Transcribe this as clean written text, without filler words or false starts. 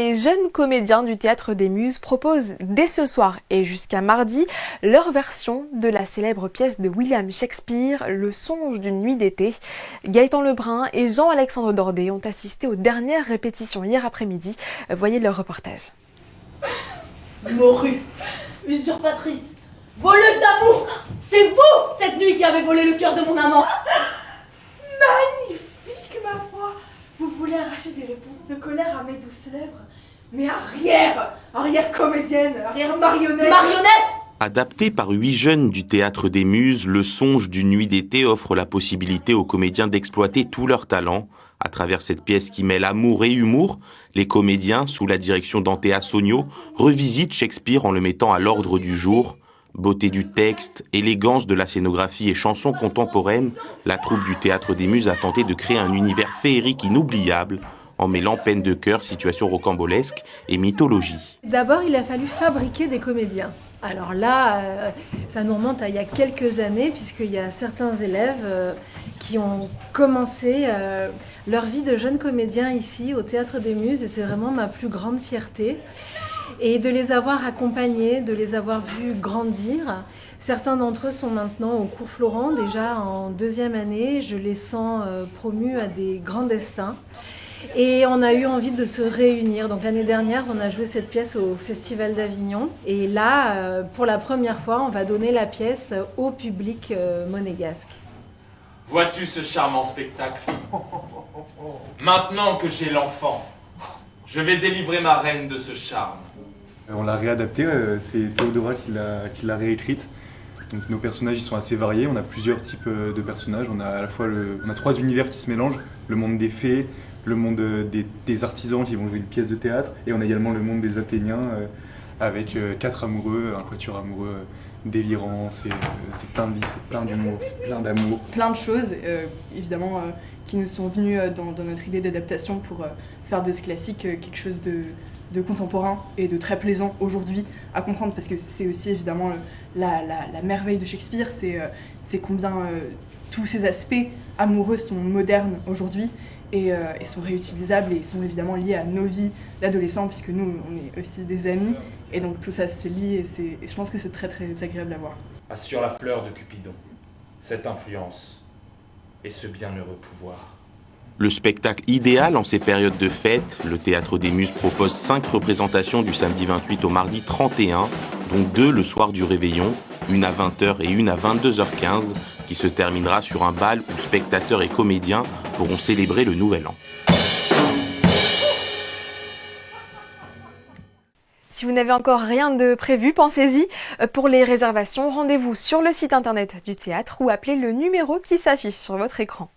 Les jeunes comédiens du Théâtre des Muses proposent dès ce soir et jusqu'à mardi leur version de la célèbre pièce de William Shakespeare, Le songe d'une nuit d'été. Gaëtan Lebrun et Jean-Alexandre Dordet ont assisté aux dernières répétitions hier après-midi. Voyez leur reportage. Morue, usurpatrice, voleuse d'amour, c'est vous cette nuit qui avez volé le cœur de mon amant. Magnifique, ma foi. Vous voulez arracher des réponses de colère à mes douces lèvres, mais arrière comédienne, arrière marionnette. Marionnette! Adapté par 8 jeunes du Théâtre des Muses, Le songe d'une nuit d'été offre la possibilité aux comédiens d'exploiter tout leur talent. À travers cette pièce qui mêle amour et humour, les comédiens, sous la direction d'Antea Sogno, revisitent Shakespeare en le mettant à l'ordre du jour. Beauté du texte, élégance de la scénographie et chansons contemporaines, la troupe du Théâtre des Muses a tenté de créer un univers féerique inoubliable, en mêlant peine de cœur, situations rocambolesques et mythologie. D'abord, il a fallu fabriquer des comédiens. Alors là, ça nous remonte à il y a quelques années, puisqu'il y a certains élèves qui ont commencé leur vie de jeunes comédiens ici, au Théâtre des Muses, et c'est vraiment ma plus grande fierté. Et de les avoir accompagnés, de les avoir vus grandir. Certains d'entre eux sont maintenant au cours Florent, déjà en 2e année. Je les sens promus à des grands destins. Et on a eu envie de se réunir. Donc l'année dernière, on a joué cette pièce au Festival d'Avignon. Et là, pour la première fois, on va donner la pièce au public monégasque. Vois-tu ce charmant spectacle? Maintenant que j'ai l'enfant, je vais délivrer ma reine de ce charme. On l'a réadapté, c'est Théodora qui l'a réécrite. Donc nos personnages ils sont assez variés, on a plusieurs types de personnages. On a à la fois on a 3 univers qui se mélangent, le monde des fées, le monde des artisans qui vont jouer une pièce de théâtre, et on a également le monde des Athéniens avec 4 amoureux, un quatuor amoureux délirant, c'est plein de vie, c'est plein d'humour, c'est plein d'amour. Plein de choses, évidemment, qui nous sont venues dans notre idée d'adaptation pour faire de ce classique quelque chose de contemporain et de très plaisant aujourd'hui à comprendre, parce que c'est aussi évidemment la merveille de Shakespeare, c'est combien tous ces aspects amoureux sont modernes aujourd'hui et sont réutilisables et sont évidemment liés à nos vies d'adolescents, puisque nous on est aussi des amis, et donc tout ça se lie, et je pense que c'est très très agréable à voir. Assure la fleur de Cupidon, cette influence et ce bienheureux pouvoir. Le spectacle idéal en ces périodes de fête, le Théâtre des Muses propose 5 représentations du samedi 28 au mardi 31, dont 2 le soir du réveillon, une à 20h et une à 22h15, qui se terminera sur un bal où spectateurs et comédiens pourront célébrer le Nouvel An. Si vous n'avez encore rien de prévu, pensez-y. Pour les réservations, rendez-vous sur le site internet du théâtre ou appelez le numéro qui s'affiche sur votre écran.